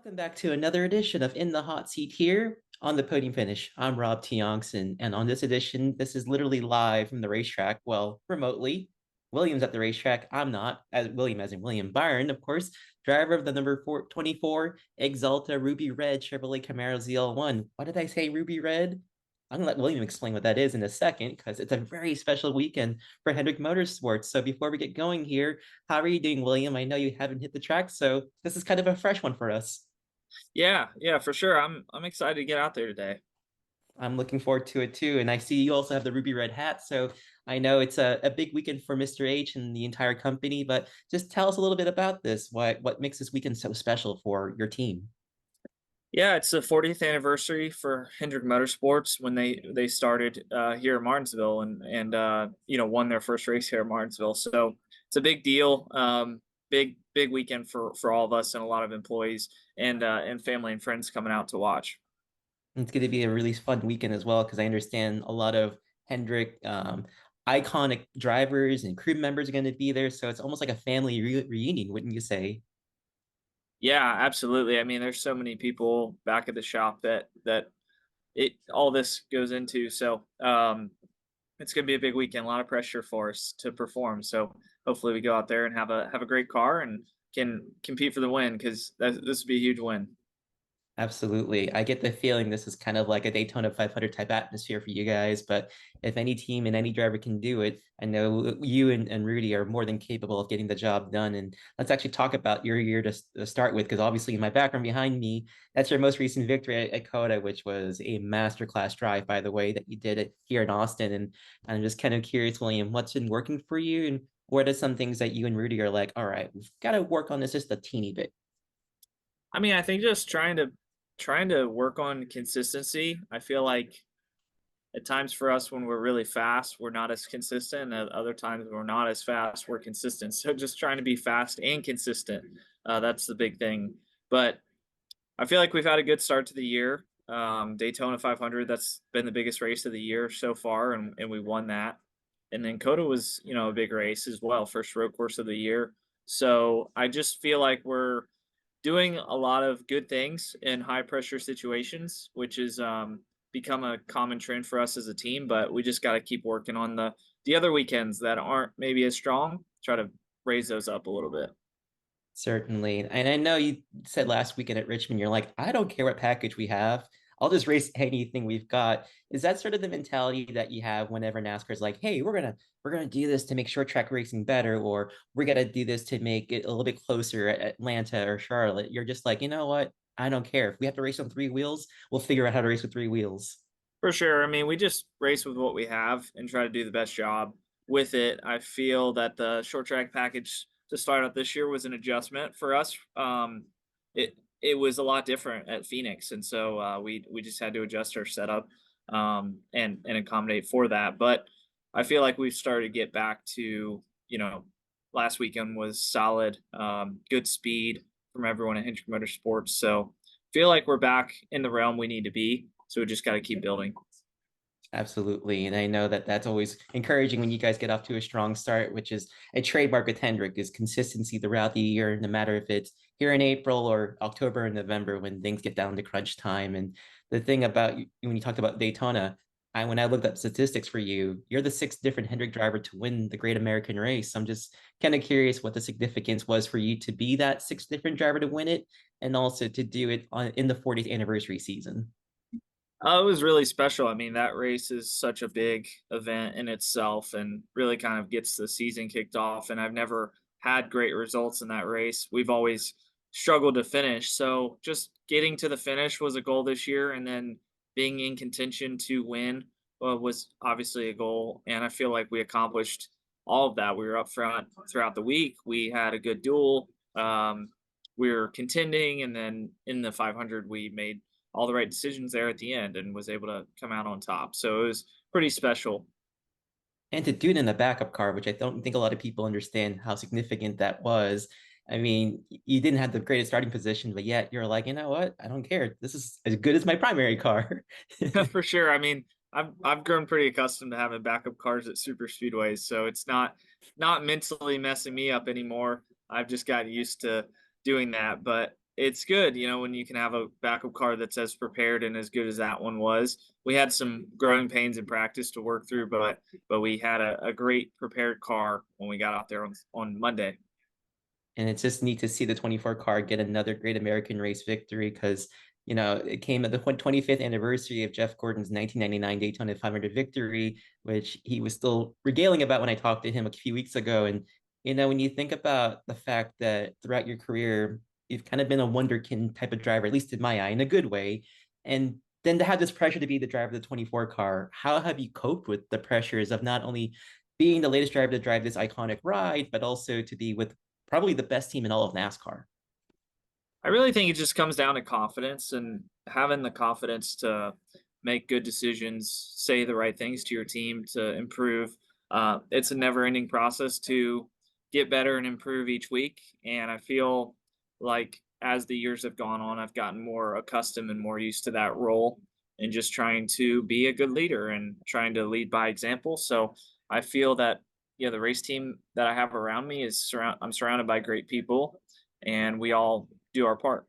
Welcome back to another edition of In the Hot Seat here on the Podium Finish. I'm Rob Tiongson, and on this edition, this is literally live from the racetrack. Well, remotely. William's at the racetrack. I'm not, as William, as in William Byron, of course, driver of the number 24 Axalta Ruby Red Chevrolet Camaro ZL1. Why did I say Ruby Red? I'm gonna let William explain what that is in a second because it's a very special weekend for Hendrick Motorsports. So before we get going here, how are you doing, William? I know you haven't hit the track, so this is kind of a fresh one for us. Yeah, for sure. I'm excited to get out there today. I'm looking forward to it too. And I see you also have the ruby red hat. So I know it's a big weekend for Mr. H and the entire company, but just tell us a little bit about this. What makes this weekend so special for your team? Yeah, it's the 40th anniversary for Hendrick Motorsports when they started here in Martinsville and won their first race here in Martinsville. So it's a big deal, big weekend for all of us and a lot of employees and family and friends coming out to watch. It's going to be a really fun weekend as well because I understand a lot of Hendrick iconic drivers and crew members are going to be there. So it's almost like a family reunion, wouldn't you say? Yeah, absolutely. I mean, there's so many people back at the shop that it all this goes into. So it's going to be a big weekend, a lot of pressure for us to perform. So hopefully we go out there and have a great car and can compete for the win because this would be a huge win. Absolutely. I get the feeling this is kind of like a Daytona 500 type atmosphere for you guys, but if any team and any driver can do it, I know you and Rudy are more than capable of getting the job done. And let's actually talk about your year to start with, because obviously in my background behind me, that's your most recent victory at COTA, which was a masterclass drive, by the way, that you did it here in Austin. And I'm just kind of curious, William, what's been working for you? And what are some things that you and Rudy are like, all right, we've got to work on this just a teeny bit? I mean, I think just trying to work on consistency. I feel like at times for us when we're really fast, we're not as consistent. At other times when we're not as fast, we're consistent. So just trying to be fast and consistent. That's the big thing. But I feel like we've had a good start to the year. Daytona 500, that's been the biggest race of the year so far, and we won that. And then COTA was, a big race as well, first road course of the year. So I just feel like we're doing a lot of good things in high pressure situations, which is become a common trend for us as a team. But we just got to keep working on the other weekends that aren't maybe as strong. Try to raise those up a little bit. Certainly. And I know you said last weekend at Richmond, you're like, I don't care what package we have. I'll just race anything we've got. Is that sort of the mentality that you have whenever NASCAR's like, hey, we're gonna do this to make short track racing better, or we're gonna do this to make it a little bit closer at Atlanta or Charlotte? You're just like, you know what? I don't care. If we have to race on three wheels, we'll figure out how to race with three wheels. For sure. I mean, we just race with what we have and try to do the best job with it. I feel that the short track package to start out this year was an adjustment for us. It was a lot different at Phoenix, and so we just had to adjust our setup and accommodate for that. But I feel like we've started to get back to last weekend was solid, good speed from everyone at Hendrick Motorsports. So feel like we're back in the realm we need to be. So we just got to keep building. Absolutely. And I know that that's always encouraging when you guys get off to a strong start, which is a trademark with Hendrick is consistency throughout the year, no matter if it's here in April or October and November when things get down to crunch time. And the thing about when you talked about Daytona, when I looked up statistics for you, you're the sixth different Hendrick driver to win the Great American Race. I'm just kind of curious what the significance was for you to be that sixth different driver to win it and also to do it in the 40th anniversary season. It was really special. I mean, that race is such a big event in itself and really kind of gets the season kicked off. And I've never had great results in that race. We've always struggled to finish. So just getting to the finish was a goal this year. And then being in contention to win was obviously a goal. And I feel like we accomplished all of that. We were up front throughout the week. We had a good duel. We were contending. And then in the 500, we made all the right decisions there at the end and was able to come out on top. So it was pretty special. And to do it in a backup car, which I don't think a lot of people understand how significant that was. I mean, you didn't have the greatest starting position, but yet you're like, you know what? I don't care. This is as good as my primary car. For sure. I mean, I've grown pretty accustomed to having backup cars at super speedways, so it's not mentally messing me up anymore. I've just got used to doing that. But it's good, when you can have a backup car that's as prepared and as good as that one was. We had some growing pains in practice to work through, but we had a great prepared car when we got out there on Monday. And it's just neat to see the 24 car get another great American race victory because, it came at the 25th anniversary of Jeff Gordon's 1999 Daytona 500 victory, which he was still regaling about when I talked to him a few weeks ago. And, when you think about the fact that throughout your career, you've kind of been a wonderkin type of driver, at least in my eye, in a good way. And then to have this pressure to be the driver of the 24 car, how have you coped with the pressures of not only being the latest driver to drive this iconic ride, but also to be with probably the best team in all of NASCAR? I really think it just comes down to confidence and having the confidence to make good decisions, say the right things to your team to improve. It's a never ending process to get better and improve each week. And I feel like as the years have gone on, I've gotten more accustomed and more used to that role and just trying to be a good leader and trying to lead by example. So I feel that, the race team that I have around me I'm surrounded by great people and we all do our part.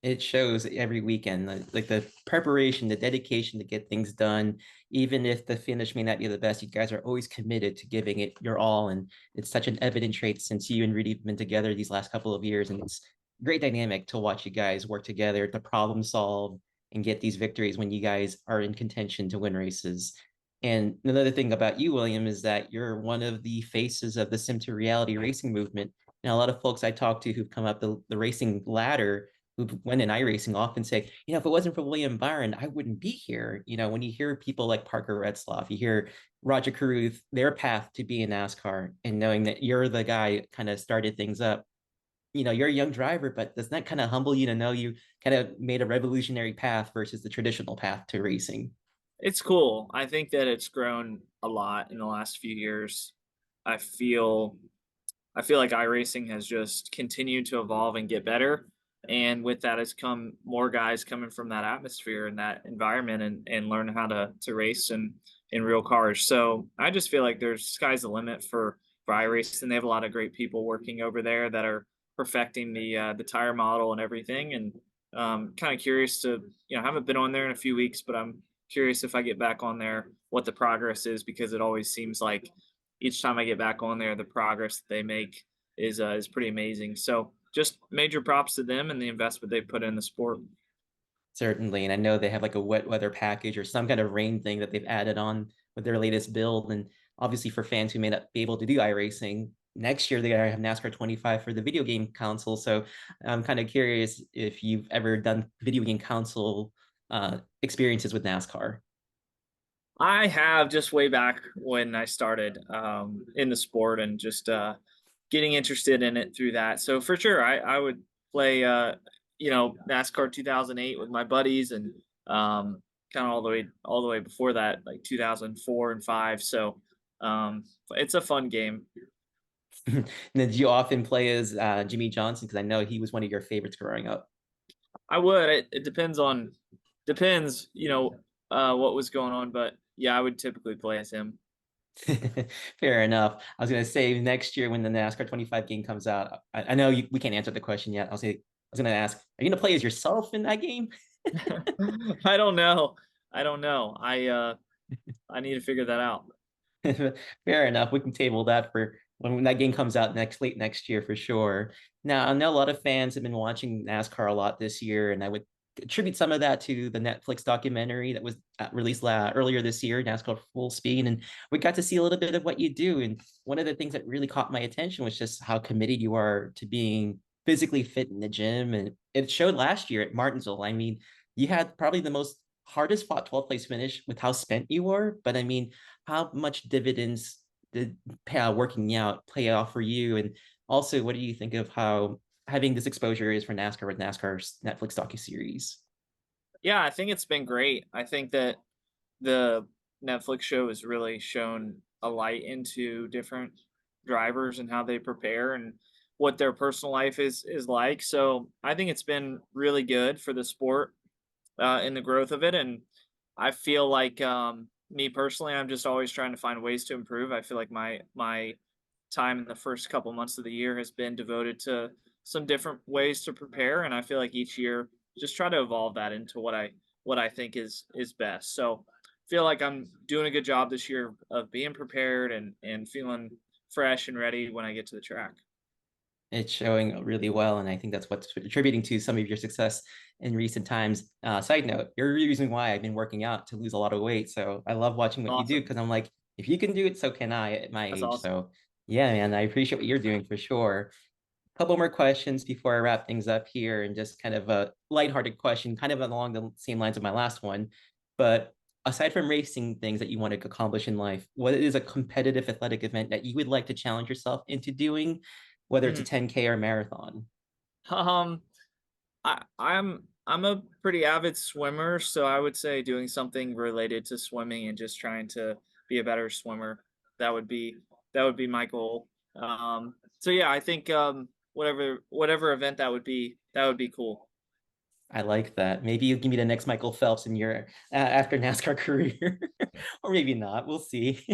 It shows every weekend, like the preparation, the dedication to get things done. Even if the finish may not be the best, you guys are always committed to giving it your all. And it's such an evident trait since you and Rudy have been together these last couple of years. And it's great dynamic to watch you guys work together to problem solve and get these victories when you guys are in contention to win races. And another thing about you, William, is that you're one of the faces of the sim to reality racing movement. And a lot of folks I talk to who've come up the racing ladder who went in iRacing often say, if it wasn't for William Byron, I wouldn't be here. When you hear people like Parker Retzlaff, you hear Roger Carruth, their path to be in NASCAR, and knowing that you're the guy kind of started things up. You're a young driver, but doesn't that kind of humble you to know you kind of made a revolutionary path versus the traditional path to racing? It's cool. I think that it's grown a lot in the last few years. I feel I feel like iRacing has just continued to evolve and get better. And with that has come more guys coming from that atmosphere and that environment and learn how to race in real cars. So I just feel like there's sky's the limit for iRacing. They have a lot of great people working over there that are perfecting the tire model and everything. And kind of curious to, I haven't been on there in a few weeks, but I'm curious if I get back on there what the progress is because it always seems like each time I get back on there, the progress that they make is pretty amazing. So just major props to them and the investment they put in the sport. Certainly. And I know they have like a wet weather package or some kind of rain thing that they've added on with their latest build. And obviously for fans who may not be able to do iRacing, next year they gotta have NASCAR 25 for the video game console. So I'm kind of curious if you've ever done video game console experiences with NASCAR. I have just way back when I started in the sport and just getting interested in it through that. So for sure, I would play NASCAR 2008 with my buddies and kind of all the way before that, like 2004 and five. So it's a fun game. And did you often play as Jimmy Johnson? Because I know he was one of your favorites growing up. I would. It depends. What was going on, but yeah, I would typically play as him. Fair enough. I was gonna say next year when the NASCAR 25 game comes out, I know we can't answer the question yet. I was gonna ask, are you gonna play as yourself in that game? I don't know. I don't know. I need to figure that out. Fair enough. We can table that for when that game comes out late next year for sure. Now, I know a lot of fans have been watching NASCAR a lot this year, and I would attribute some of that to the Netflix documentary that was released earlier this year, NASCAR Full Speed, and we got to see a little bit of what you do. And one of the things that really caught my attention was just how committed you are to being physically fit in the gym, and it showed last year at Martinsville. I mean, you had probably the most hardest fought 12th place finish with how spent you were, but I mean, how much dividends did working out play off for you? And also, what do you think of how having this exposure is for NASCAR with NASCAR's Netflix docuseries? Yeah, I think it's been great. I think that the Netflix show has really shown a light into different drivers and how they prepare and what their personal life is like. So I think it's been really good for the sport and the growth of it. And I feel like me personally, I'm just always trying to find ways to improve. I feel like my time in the first couple months of the year has been devoted to some different ways to prepare, and I feel like each year just try to evolve that into what I think is best. So feel like I'm doing a good job this year of being prepared and feeling fresh and ready when I get to the track. It's showing really well, and I think that's what's attributing to some of your success in recent times. Side note, you're the reason why I've been working out to lose a lot of weight. So I love watching what you do Awesome. because I'm like, if you can do it, so can I at my That's age. awesome. So yeah, man, I appreciate what you're doing for sure. Couple more questions before I wrap things up here, and just kind of a lighthearted question, kind of along the same lines of my last one. But aside from racing things that you want to accomplish in life, what is a competitive athletic event that you would like to challenge yourself into doing, whether it's a Mm. 10K or marathon? Um, I'm a pretty avid swimmer, so I would say doing something related to swimming and just trying to be a better swimmer. That would be that would be my goal. So yeah, I think whatever event that would be cool. I like that. Maybe you give me the next Michael Phelps in your after NASCAR career, or maybe not. We'll see.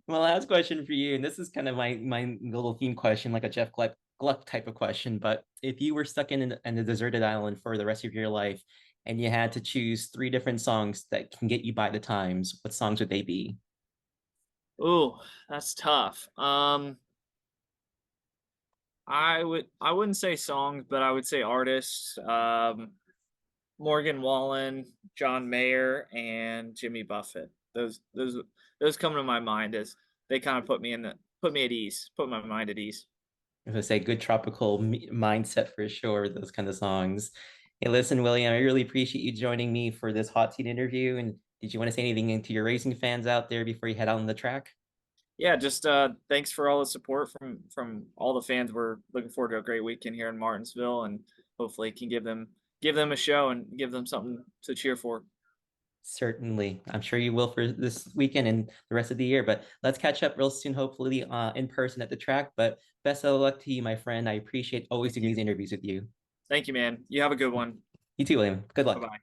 My last question for you, and this is kind of my little theme question, like a Jeff Gluck type of question. But if you were stuck in a deserted island for the rest of your life, and you had to choose three different songs that can get you by the times, what songs would they be? Ooh, that's tough. I wouldn't say songs, but I would say artists. Morgan Wallen, John Mayer, and Jimmy Buffett. Those come to my mind as they kind of put me at ease, put my mind at ease. I was gonna say good tropical mindset for sure, those kind of songs. Hey, listen, William, I really appreciate you joining me for this hot seat interview. And did you want to say anything to your racing fans out there before you head out on the track? Yeah, just thanks for all the support from all the fans. We're looking forward to a great weekend here in Martinsville, and hopefully can give them a show and give them something to cheer for. Certainly. I'm sure you will for this weekend and the rest of the year. But let's catch up real soon, hopefully in person at the track. But best of luck to you, my friend. I appreciate always Thank doing you. these interviews with you. Thank you, man. You have a good one. You too, William. Good Bye luck. bye.